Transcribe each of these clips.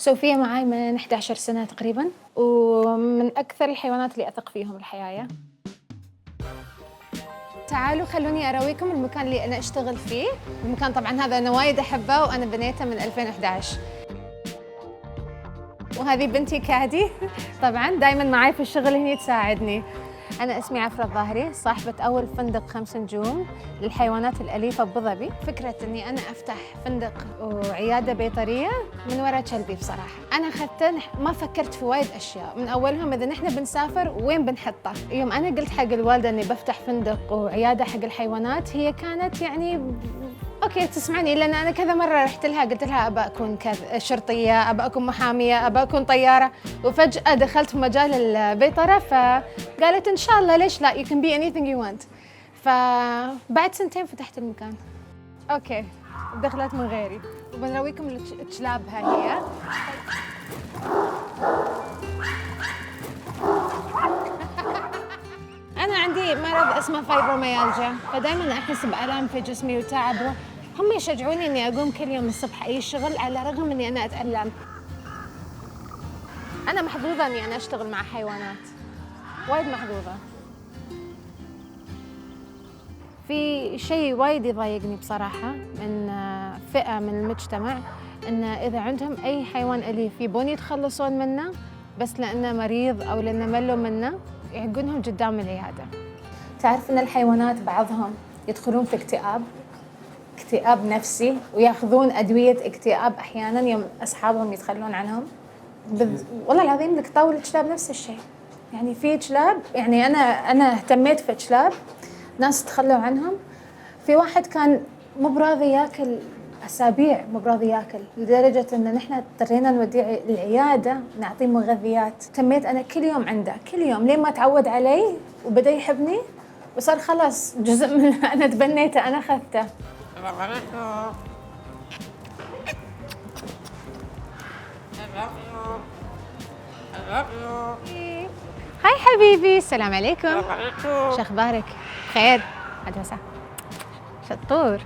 صوفيا معاي من 11 سنة تقريباً، ومن أكثر الحيوانات اللي أثق فيهم الحقيقة. تعالوا خلوني أراويكم المكان اللي أنا أشتغل فيه. المكان طبعاً هذا أنا وايد أحبه وأنا بنيته من 2011. وهذه بنتي كادي طبعاً دايماً معاي في الشغل هني تساعدني. أنا اسمي عفرة الظاهري، صاحبة أول فندق 5 نجوم للحيوانات الأليفة بظبي. فكرة إني أنا أفتح فندق وعيادة بيطرية من وراء كلبي بصراحة. أنا أخذته ما فكرت في وايد أشياء، من أولهم إذا نحن بنسافر وين بنحطه. يوم أنا قلت حق الوالدة إني بفتح فندق وعيادة حق الحيوانات، هي كانت يعني اوكي تسمعني، لان انا كذا مره رحت لها قلت لها ابى اكون كذا شرطيه، ابى اكون محاميه، ابى اكون طياره، وفجاه دخلت في مجال البيطره فقالت ان شاء الله ليش لا، you can be anything you want. فبعد سنتين فتحت المكان. اوكي دخلت من غيري وبنرويكم كلابها هي. أنا عندي مرض اسمه فايبروميالجيا، فدايماً أحس بآلام في جسمي وتعب. هم يشجعوني إني أقوم كل يوم الصبح أي شغل على الرغم إني أنا أتألم. أنا محظوظة إني أنا أشتغل مع حيوانات، وايد محظوظة. في شيء وايد يضايقني بصراحة من فئة من المجتمع، إن إذا عندهم أي حيوان أليف يبون يتخلصون منه بس لأنه مريض أو لأنه ملوا منه يعقونهم قدام العيادة. تعرف إن الحيوانات بعضهم يدخلون في اكتئاب نفسي وياخذون أدوية اكتئاب أحياناً يوم أصحابهم يتخلون عنهم. والله العظيم لك طاول الكلاب نفس الشيء. يعني في كلاب، يعني أنا اهتميت في كلاب ناس تخلوا عنهم. في واحد كان مو براضي ياكل أسابيع، مو براضي ياكل لدرجة إن نحن اضطرينا نوديه العيادة نعطيه مغذيات. تميت أنا كل يوم عنده، كل يوم لين ما تعود علي وبدأ يحبني وصار خلاص جزء من أنا تبنيته، أنا أخذته. هاي حبيبي، السلام عليكم. شو أخبارك؟ خير؟ عدوسة شطور.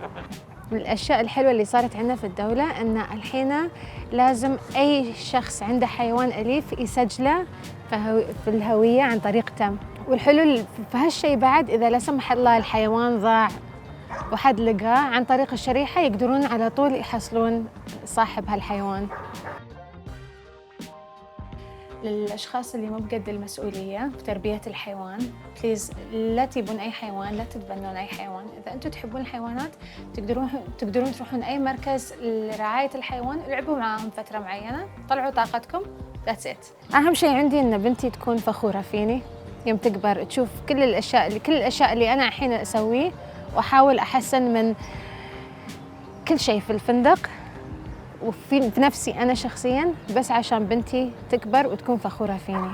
من الأشياء الحلوة اللي صارت عندنا في الدولة إن الحين لازم أي شخص عنده حيوان أليف يسجله في الهوية عن طريق تم. والحلو في هالشيء بعد إذا لا سمح الله الحيوان ضاع وحد لقاه عن طريق الشريحة يقدرون على طول يحصلون صاحب هالحيوان. للأشخاص اللي مو بقد المسؤولية في تربية الحيوان، بليز لا تجيبون أي حيوان، لا تتبنون أي حيوان. إذا أنتم تحبون الحيوانات تقدرون تروحون أي مركز لرعاية الحيوان، العبوا معاهم فترة معينة، طلعوا طاقتكم. That's it. أهم شيء عندي إن بنتي تكون فخورة فيني يوم تكبر، تشوف كل الأشياء اللي أنا الحين أسويه، وأحاول أحسن من كل شيء في الفندق وفي نفسي أنا شخصياً، بس عشان بنتي تكبر وتكون فخورة فيني.